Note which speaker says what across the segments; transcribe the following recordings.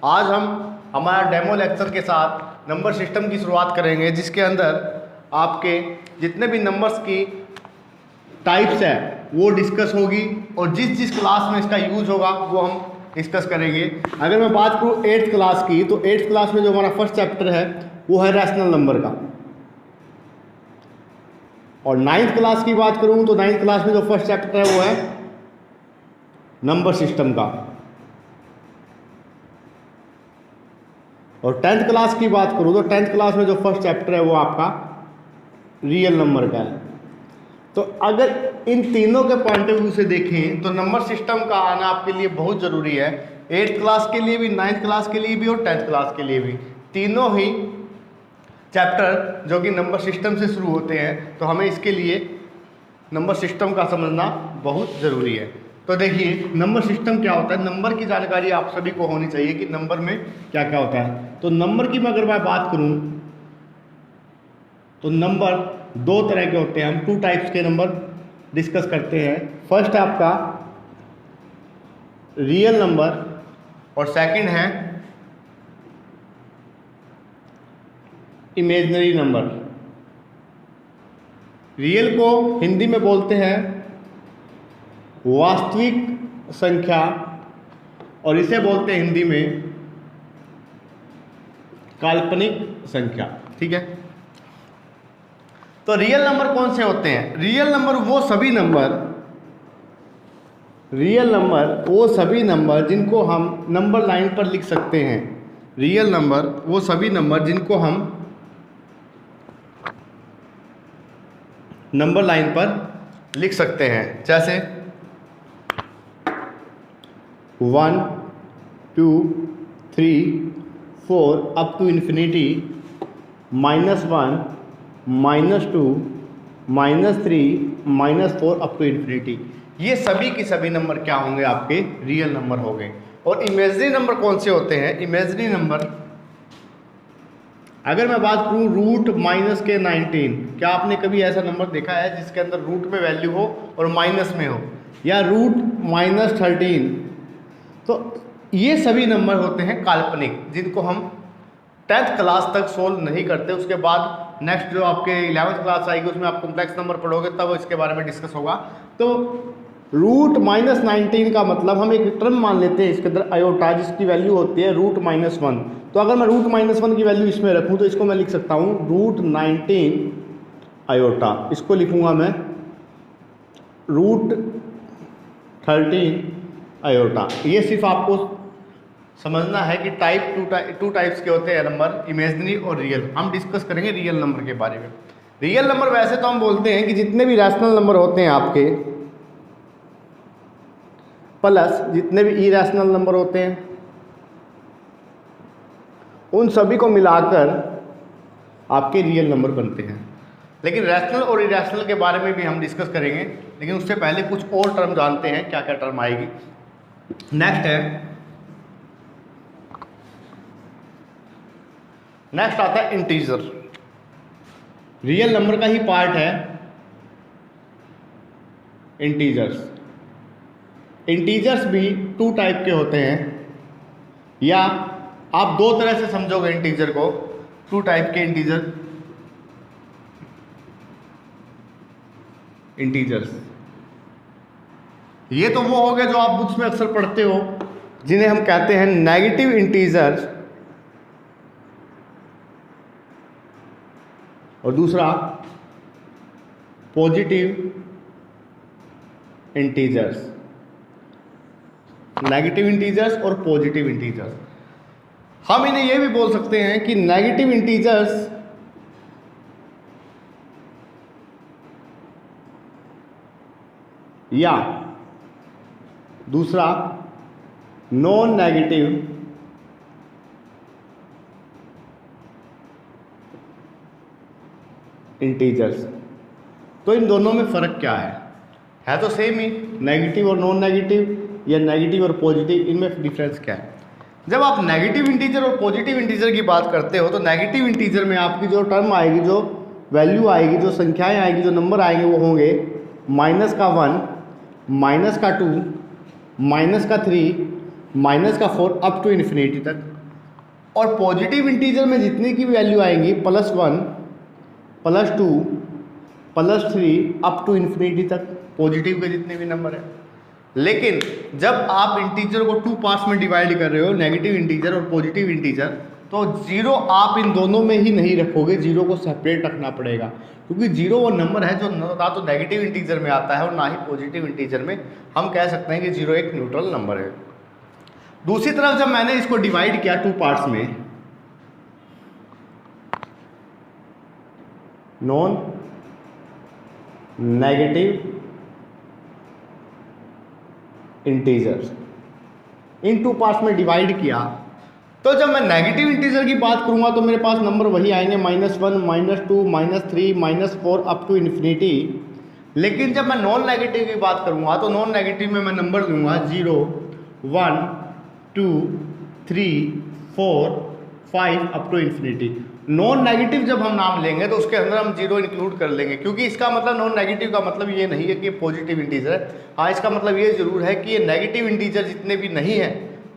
Speaker 1: आज हम हमारा डेमो लेक्चर के साथ नंबर सिस्टम की शुरुआत करेंगे, जिसके अंदर आपके जितने भी नंबर्स की टाइप्स है वो डिस्कस होगी और जिस जिस क्लास में इसका यूज होगा वो हम डिस्कस करेंगे। अगर मैं बात करूँ 8th क्लास की, तो 8th क्लास में जो हमारा फर्स्ट चैप्टर है वो है रैशनल नंबर का, और 9th क्लास की बात करूँ तो 9th क्लास में जो फर्स्ट चैप्टर है वो है नंबर सिस्टम का, और 10th क्लास की बात करूँ तो 10th क्लास में जो फर्स्ट चैप्टर है वो आपका रियल नंबर का है। तो अगर इन तीनों के पॉइंट ऑफ व्यू से देखें तो नंबर सिस्टम का आना आपके लिए बहुत ज़रूरी है, 8th क्लास के लिए भी, 9th क्लास के लिए भी और 10th क्लास के लिए भी। तीनों ही चैप्टर जो कि नंबर सिस्टम से शुरू होते हैं, तो हमें इसके लिए नंबर सिस्टम का समझना बहुत ज़रूरी है। तो देखिए नंबर सिस्टम क्या होता है, नंबर की जानकारी आप सभी को होनी चाहिए कि नंबर में क्या क्या होता है। तो नंबर की अगर मैं बात करूं तो नंबर दो तरह के होते हैं, हम 2 टाइप्स के नंबर डिस्कस करते हैं। फर्स्ट है आपका रियल नंबर और सेकंड है इमेजिनरी नंबर। रियल को हिंदी में बोलते हैं वास्तविक संख्या, और इसे बोलते हैं हिंदी में काल्पनिक संख्या। ठीक है, तो रियल नंबर कौन से होते हैं? रियल नंबर वो सभी नंबर जिनको हम नंबर लाइन पर लिख सकते हैं। रियल नंबर वो सभी नंबर जिनको हम नंबर लाइन पर लिख सकते हैं, जैसे 1 2 3 4 up to infinity, -1 -2 -3 -4 up to infinity. ये सभी के सभी नंबर क्या होंगे? आपके रियल नंबर होंगे। और इमेजिनरी नंबर कौन से होते हैं? इमेजिनरी नंबर अगर मैं बात करूँ √-19, क्या आपने कभी ऐसा नंबर देखा है जिसके अंदर रूट में वैल्यू हो और माइनस में हो, या √-13? तो ये सभी नंबर होते हैं काल्पनिक, जिनको हम 10th क्लास तक सोल्व नहीं करते। उसके बाद नेक्स्ट जो आपके 11th क्लास आएगी उसमें आप कॉम्प्लेक्स नंबर पढ़ोगे, तब इसके बारे में डिस्कस होगा। तो √-19 का मतलब हम एक टर्म मान लेते हैं इसके अंदर आयोटा, जिसकी वैल्यू होती है √-1। तो अगर मैं √-1 की वैल्यू इसमें रखूँ तो इसको मैं लिख सकता हूँ √19 आयोटा। इसको लिखूँगा मैं √13 आयोटा। ये सिर्फ आपको समझना है कि टू टाइप्स के होते हैं नंबर, इमेजिनरी और रियल। हम डिस्कस करेंगे रियल नंबर के बारे में। रियल नंबर वैसे तो हम बोलते हैं कि जितने भी रैशनल नंबर होते हैं आपके, प्लस जितने भी इरैशनल नंबर होते हैं, उन सभी को मिलाकर आपके रियल नंबर बनते हैं। लेकिन रैशनल और इरैशनल के बारे में भी हम डिस्कस करेंगे, लेकिन उससे पहले कुछ और टर्म जानते हैं, क्या क्या टर्म आएगी। नेक्स्ट आता है इंटीजर। रियल नंबर का ही पार्ट है इंटीजर्स भी 2 टाइप के होते हैं, या आप 2 तरह से समझोगे इंटीजर को। 2 टाइप के इंटीजर्स ये तो वो हो गए जो आप बुक्स में अक्सर पढ़ते हो, जिन्हें हम कहते हैं नेगेटिव इंटीजर्स, और दूसरा पॉजिटिव इंटीजर्स। नेगेटिव इंटीजर्स और पॉजिटिव इंटीजर्स, हम इन्हें यह भी बोल सकते हैं कि नेगेटिव इंटीजर्स या दूसरा नॉन नेगेटिव इंटीजर्स। तो इन दोनों में फ़र्क क्या है तो सेम ही, नेगेटिव और नॉन नेगेटिव या नेगेटिव और पॉजिटिव, इनमें डिफरेंस क्या है? जब आप नेगेटिव इंटीजर और पॉजिटिव इंटीजर की बात करते हो, तो नेगेटिव इंटीजर में आपकी जो टर्म आएगी, जो वैल्यू आएगी, जो संख्याएं आएगी, जो नंबर आएंगे, वो होंगे -1, -2, -3, माइनस का 4 अप टू इन्फिनिटी तक। और पॉजिटिव इंटीजर में जितनी की वैल्यू आएंगी +1 +2 +3 अप टू इन्फिनिटी तक, पॉजिटिव के जितने भी नंबर हैं। लेकिन जब आप इंटीजर को 2 पार्ट्स में डिवाइड कर रहे हो, नेगेटिव इंटीजर और पॉजिटिव इंटीजर, तो 0 आप इन दोनों में ही नहीं रखोगे, 0 को सेपरेट रखना पड़ेगा, क्योंकि 0 वो नंबर है जो ना तो नेगेटिव इंटीजर में आता है और ना ही पॉजिटिव इंटीजर में। हम कह सकते हैं कि 0 एक न्यूट्रल नंबर है। दूसरी तरफ जब मैंने इसको डिवाइड किया 2 पार्ट्स में, नॉन नेगेटिव इंटीजर्स, इन 2 पार्ट्स में डिवाइड किया, तो जब मैं नेगेटिव इंटीजर की बात करूंगा तो मेरे पास नंबर वही आएंगे -1 -2 -3 -4 अप टू इन्फिनिटी। लेकिन जब मैं नॉन नेगेटिव की बात करूंगा तो नॉन नेगेटिव में मैं नंबर लूंगा 0 1 2 3 4 5 up to infinity. Non negative जब हम नाम लेंगे तो उसके अंदर हम 0 इंक्लूड कर लेंगे, क्योंकि इसका मतलब नॉन नेगेटिव का मतलब ये नहीं है कि पॉजिटिव इंटीजर है। हाँ, इसका मतलब ये जरूर है कि ये नेगेटिव इंटीजर जितने भी नहीं है,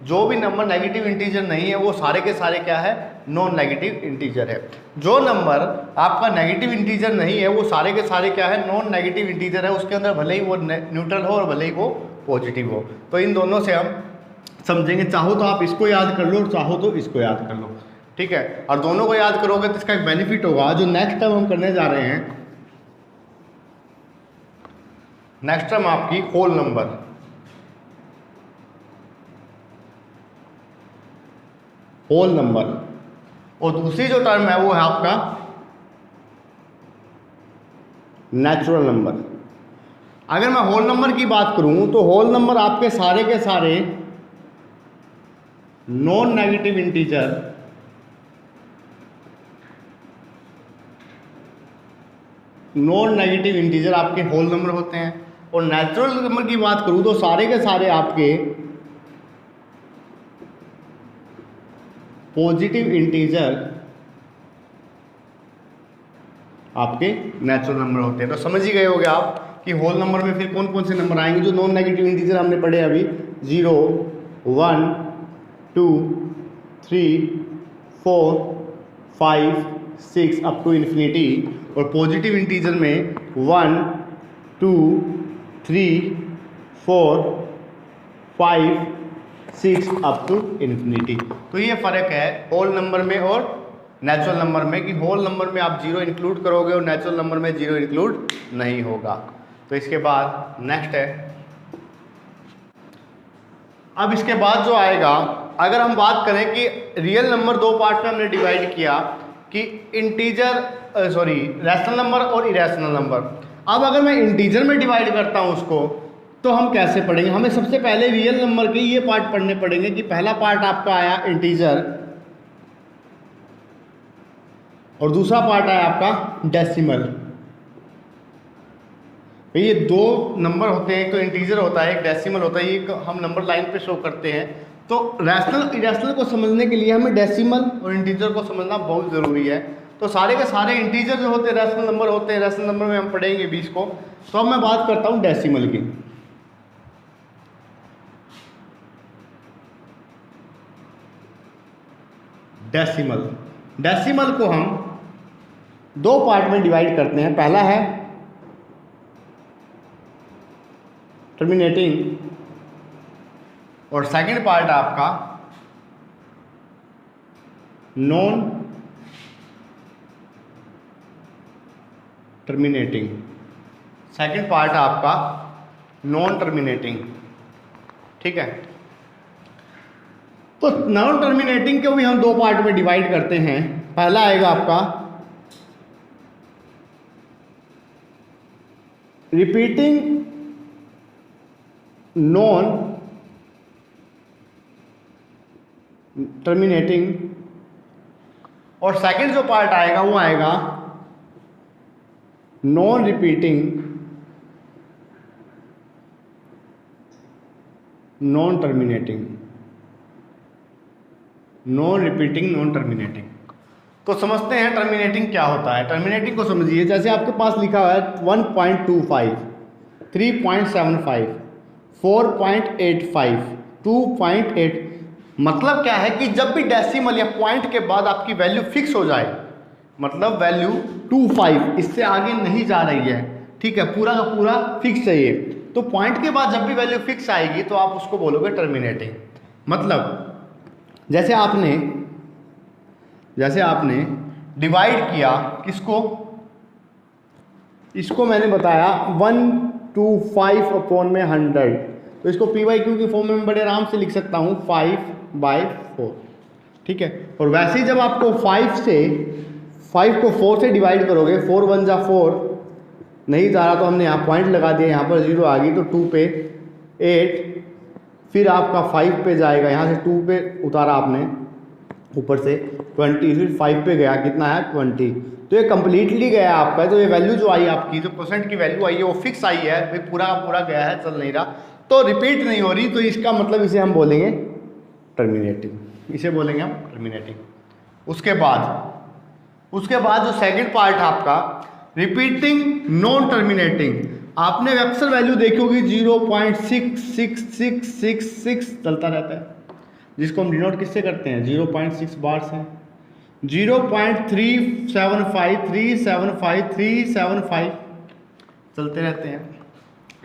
Speaker 1: जो भी नंबर नेगेटिव इंटीजर नहीं है, वो सारे के सारे क्या है, नॉन नेगेटिव इंटीजर है। जो नंबर आपका नेगेटिव इंटीजर नहीं है वो सारे के सारे क्या है, नॉन नेगेटिव इंटीजर है। उसके अंदर भले ही वो न्यूट्रल हो और भले ही वो पॉजिटिव हो। तो इन दोनों से हम समझेंगे, चाहो तो आप इसको याद कर लो और चाहो तो इसको याद कर लो, ठीक है। और दोनों को याद करोगे तो इसका एक बेनिफिट होगा। जो नेक्स्ट टर्म हम करने जा रहे हैं, नेक्स्ट टर्म आपकी होल नंबर, होल नंबर, और दूसरी जो टर्म है वो है आपका नेचुरल नंबर। अगर मैं होल नंबर की बात करूं तो होल नंबर आपके सारे के सारे non negative integer, non negative integer आपके होल नंबर होते हैं। और नेचुरल नंबर की बात करूं तो सारे के सारे आपके पॉजिटिव इंटीजर आपके नेचुरल नंबर होते हैं। तो समझ ही गए होगे आप कि होल नंबर में फिर कौन कौन से नंबर आएंगे। जो नॉन नेगेटिव इंटीजर हमने पढ़े अभी, 0 1 2 3 4 5 6 अप टू इन्फिनिटी। और पॉजिटिव इंटीजर में 1 2 3 4 5 6 अप टू इन्फिनिटी। तो ये फ़र्क है होल नंबर में और नेचुरल नंबर में, कि होल नंबर में आप 0 इंक्लूड करोगे और नेचुरल नंबर में 0 इंक्लूड नहीं होगा। तो इसके बाद नेक्स्ट है, अब इसके बाद जो आएगा, अगर हम बात करें कि रियल नंबर 2 पार्ट में हमने डिवाइड किया कि इंटीजर रैशनल नंबर और इरेशनल नंबर। अब अगर मैं इंटीजर में डिवाइड करता हूं उसको, तो हम कैसे पढ़ेंगे? हमें सबसे पहले रियल नंबर के ये पार्ट पढ़ने पड़ेंगे कि पहला पार्ट आपका आया इंटीजर और दूसरा पार्ट आया आपका डेसिमल। ये 2 नंबर होते हैं, एक तो इंटीजर होता है, एक डेसिमल होता है। ये हम नंबर लाइन पे शो करते हैं। तो रैशनल इरेशनल को समझने के लिए हमें डेसिमल और इंटीजर को समझना बहुत ज़रूरी है। तो सारे के सारे इंटीजर जो होते हैं रैशनल नंबर होते हैं। रैशनल नंबर में हम पढ़ेंगे 20 को। तो अब मैं बात करता हूँ डेसिमल की। डेसिमल को हम 2 पार्ट में डिवाइड करते हैं। पहला है टर्मिनेटिंग और सेकंड पार्ट आपका नॉन टर्मिनेटिंग। सेकंड पार्ट आपका नॉन टर्मिनेटिंग, ठीक है। तो नॉन टर्मिनेटिंग को भी हम 2 पार्ट में डिवाइड करते हैं। पहला आएगा आपका रिपीटिंग नॉन टर्मिनेटिंग, और सेकंड जो पार्ट आएगा वो आएगा non repeating non terminating, non repeating non terminating. तो समझते हैं टर्मिनेटिंग क्या होता है। टर्मिनेटिंग को समझिए, जैसे आपके पास लिखा हुआ है 1.25 3.75 4.85 2.8। मतलब क्या है कि जब भी डेसिमल या पॉइंट के बाद आपकी वैल्यू फिक्स हो जाए, मतलब वैल्यू 25 इससे आगे नहीं जा रही है, ठीक है, पूरा का पूरा फिक्स चाहिए, तो पॉइंट के बाद जब भी वैल्यू फिक्स आएगी तो आप उसको बोलोगे टर्मिनेटिंग। मतलब जैसे आपने डिवाइड किया किसको, इसको मैंने बताया 1/5 में 100, तो इसको p/q की फॉर्म में बड़े आराम से लिख सकता हूँ 5/4, ठीक है। और वैसे ही जब आपको 5 को 4 से डिवाइड करोगे, 4 1 जा 4, नहीं जा रहा तो हमने यहाँ पॉइंट लगा दिया, यहाँ पर 0 आ गई तो 2 पे 8, फिर आपका 5 पे जाएगा, यहाँ से 2 पे उतारा आपने ऊपर से 20, फिर 5 पे गया, कितना है 20, तो ये कंप्लीटली गया आपका। तो ये वैल्यू जो आई आपकी, जो परसेंट की वैल्यू आई है वो फिक्स आई है, भाई पूरा पूरा गया है, चल नहीं रहा, तो रिपीट नहीं हो रही, तो इसका मतलब इसे हम बोलेंगे टर्मिनेटिंग, इसे बोलेंगे हम टर्मिनेटिंग। उसके बाद जो सेकंड पार्ट है आपका रिपीटिंग नॉन टर्मिनेटिंग, आपने अक्सर वैल्यू देखी होगी 0.666666 चलता रहता है, जिसको हम डिनोट किससे करते हैं 0.6 बार से, 0.375375 चलते रहते हैं।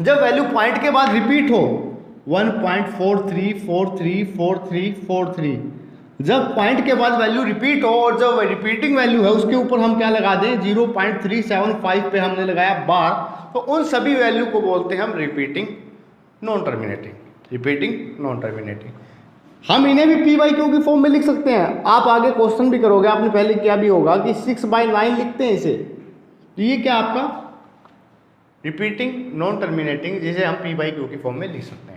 Speaker 1: जब वैल्यू पॉइंट के बाद रिपीट हो 1.43434343, जब पॉइंट के बाद वैल्यू रिपीट हो और जब रिपीटिंग वैल्यू है उसके ऊपर हम क्या लगा दें 0.375 पे हमने लगाया बार, तो उन सभी वैल्यू को बोलते हैं हम रिपीटिंग नॉन टर्मिनेटिंग। हम इन्हें भी p/q की फॉर्म में लिख सकते हैं। आप आगे क्वेश्चन भी करोगे, आपने पहले किया भी होगा कि 6/9 लिखते हैं इसे, तो ये क्या आपका रिपीटिंग नॉन टर्मिनेटिंग, जिसे हम p/q की फॉर्म में लिख सकते हैं।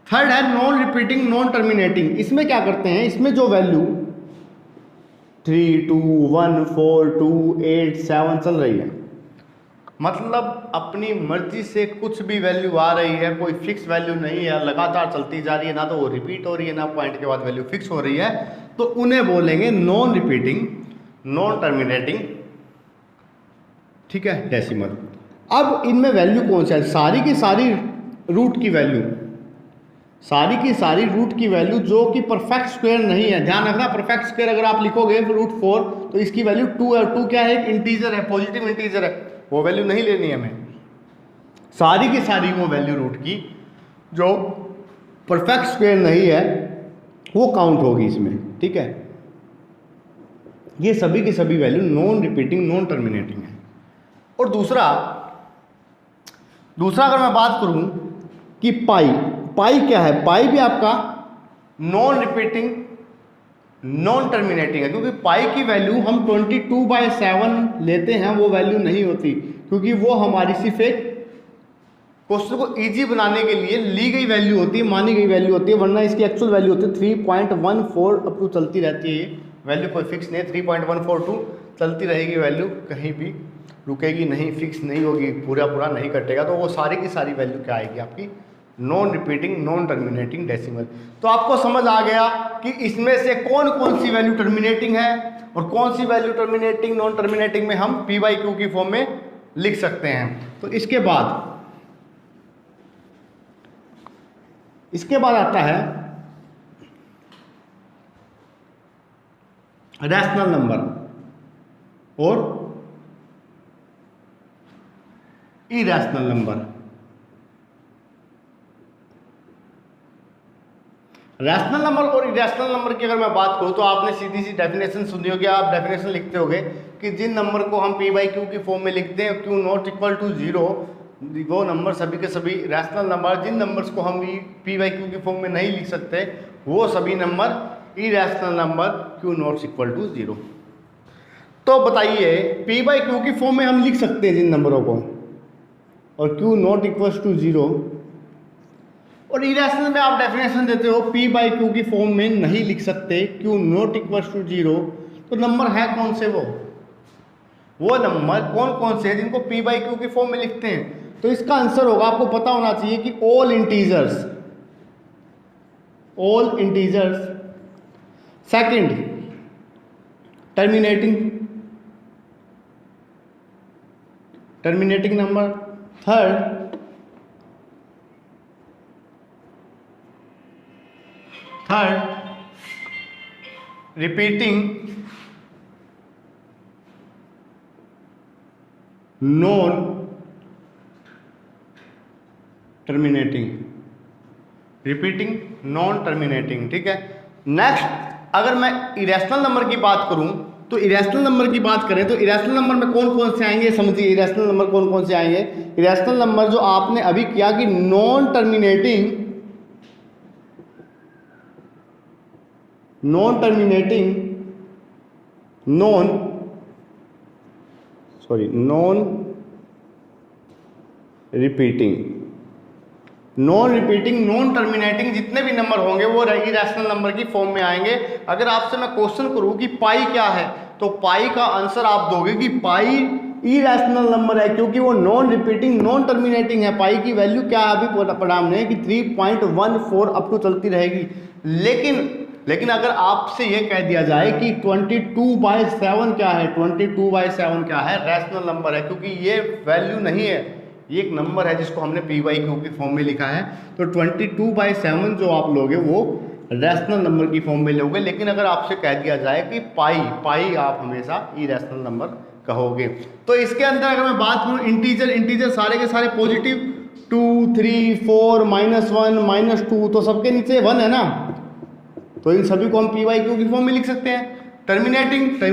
Speaker 1: थर्ड है नॉन रिपीटिंग नॉन टर्मिनेटिंग। इसमें क्या करते हैं, इसमें जो वैल्यू 3 2 1 4 2 8 7 चल रही है, मतलब अपनी मर्जी से कुछ भी वैल्यू आ रही है, कोई फिक्स वैल्यू नहीं है, लगातार चलती जा रही है, ना तो वो रिपीट हो रही है ना पॉइंट के बाद वैल्यू फिक्स हो रही है, तो उन्हें बोलेंगे नॉन रिपीटिंग नॉन टर्मिनेटिंग, ठीक है, डेसिमल। अब इनमें वैल्यू कौन सा है, सारी की सारी रूट की वैल्यू जो कि परफेक्ट स्क्वायर नहीं है, ध्यान रखना, परफेक्ट स्क्वायर अगर आप लिखोगे √4 तो इसकी वैल्यू 2 है, 2 क्या है, एक इंटीजर है, पॉजिटिव इंटीजर है, वो वैल्यू नहीं लेनी है हमें। सारी की सारी वो वैल्यू रूट की जो परफेक्ट स्क्वायर नहीं है वो काउंट होगी इसमें, ठीक है। ये सभी की सभी value non repeating non terminating है। और दूसरा अगर मैं बात करूं कि पाई क्या है, पाई भी आपका नॉन रिपीटिंग नॉन टर्मिनेटिंग है, क्योंकि पाई की वैल्यू हम 22/7 लेते हैं, वो वैल्यू नहीं होती, क्योंकि वो हमारी सिर्फ एक क्वेश्चन को इजी बनाने के लिए ली गई वैल्यू होती है, मानी गई वैल्यू होती है, वरना इसकी एक्चुअल वैल्यू होती है 3.14 अप टू चलती रहती है, ये वैल्यू कोई फिक्स नहीं है, 3.142 चलती रहेगी वैल्यू, कहीं भी रुकेगी नहीं, फिक्स नहीं होगी, पूरा नहीं कटेगा, तो वो सारी की सारी वैल्यू क्या आएगी आपकी non repeating non terminating decimal. तो आपको समझ आ गया कि इसमें से कौन कौन सी वैल्यू टर्मिनेटिंग है और कौन सी वैल्यू टर्मिनेटिंग नॉन टर्मिनेटिंग में हम p/q की फॉर्म में लिख सकते हैं। तो इसके बाद आता है रैशनल नंबर और इरैशनल नंबर। रैशनल नंबर और इरैशनल नंबर की अगर मैं बात करूं तो आपने सीधी सी डेफिनेशन सुनी होगी, आप डेफिनेशन लिखते होगे कि जिन नंबर को हम p/q की फॉर्म में लिखते हैं q नॉट इक्वल टू 0, वो नंबर सभी के सभी रैशनल नंबर, जिन नंबर्स को हम p/q की फॉर्म में नहीं लिख सकते वो सभी number irrational number q not equal to 0। तो बताइए p/q की फॉर्म में हम लिख सकते हैं जिन नंबरों को, और q नॉट इक्वल टू 0, और इरैशनल में आप डेफिनेशन देते हो p/q की फॉर्म में नहीं लिख सकते, q नॉट इक्वल टू 0, तो नंबर है कौन से, वो नंबर कौन कौन से हैं जिनको p/q की फॉर्म में लिखते हैं। तो इसका आंसर होगा, आपको पता होना चाहिए कि all integers, second terminating number, third third, repeating non terminating, repeating non terminating, ठीक है। नेक्स्ट, अगर मैं इरेशनल नंबर की बात करूं तो इरेशनल नंबर की बात करें तो इरेशनल नंबर में कौन कौन से आएंगे, समझिए इरेशनल नंबर कौन कौन से आएंगे। इरेशनल नंबर जो आपने अभी किया कि non terminating non repeating non terminating जितने भी नंबर होंगे वो इरेशनल नंबर की फॉर्म में आएंगे। अगर आपसे मैं क्वेश्चन करूं कि पाई क्या है, तो पाई का आंसर आप दोगे कि पाई इरेशनल नंबर है, क्योंकि वो नॉन रिपीटिंग नॉन टर्मिनेटिंग है। पाई की वैल्यू क्या है अभी पढ़ा हमने कि 3.14 अप टू चलती रहेगी। लेकिन अगर आपसे ये कह दिया जाए कि 22/7 क्या है, 22/7 क्या है, रैशनल नंबर है, क्योंकि ये वैल्यू नहीं है, ये एक नंबर है जिसको हमने p/q की फॉर्म में लिखा है। तो 22/7 जो आप लोगे वो रैशनल नंबर की फॉर्म में लोगे। लेकिन अगर आपसे कह दिया जाए कि पाई आप हमेशा इरेशनल नंबर कहोगे। तो इसके अंदर अगर मैं बात करूँ इंटीजर सारे के सारे पॉजिटिव 2, 3, 4, -1, -2, तो सबके नीचे 1 है ना, तो इन सभी को हम p/q की फॉर्म में लिख सकते हैं। टर्मिनेटिंग का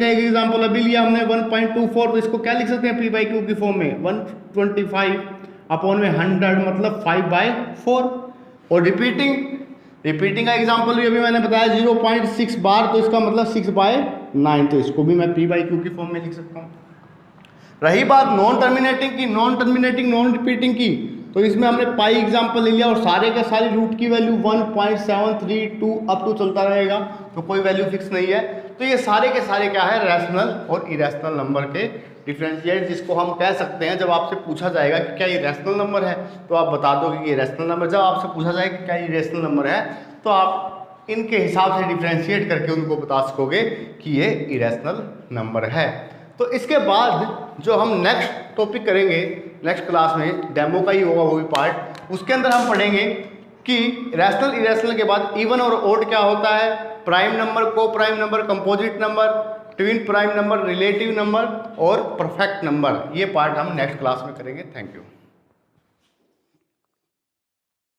Speaker 1: एक एग्जांपल अभी लिया हमने 1.24, तो इसको क्या लिख सकते हैं p/q की फॉर्म में 125/100 मतलब 5/4। और रिपीटिंग का एग्जांपल भी अभी मैंने बताया 0.6 बार, तो इसका मतलब 6/9, तो इसको भी मैं p/q की फॉर्म में लिख सकता हूँ। रही बात नॉन टर्मिनेटिंग नॉन रिपीटिंग की, तो इसमें हमने पाई एग्जांपल ले लिया और सारे के सारे रूट की वैल्यू 1.732 अप टू चलता रहेगा, तो कोई वैल्यू फिक्स नहीं है। तो ये सारे के सारे क्या है, रैशनल और इरेशनल नंबर के डिफरेंशिएट, जिसको हम कह सकते हैं। जब आपसे पूछा जाएगा कि क्या ये रैशनल नंबर है, तो आप बता दो कि ये रैशनल नंबर। जब आपसे पूछा जाएगा कि क्या ये रैशनल नंबर है, तो आप इनके हिसाब से डिफरेंशिएट करके उनको बता सकोगे कि ये इरेशनल नंबर है। तो इसके बाद जो हम नेक्स्ट टॉपिक करेंगे नेक्स्ट क्लास में, डेमो का ही होगा वो भी पार्ट, उसके अंदर हम पढ़ेंगे कि रैशनल इरेशनल के बाद इवन और ओड क्या होता है, प्राइम नंबर, को prime number, composite number, twin prime number, relative number और परफेक्ट नंबर। ये पार्ट हम नेक्स्ट क्लास में करेंगे। Thank you.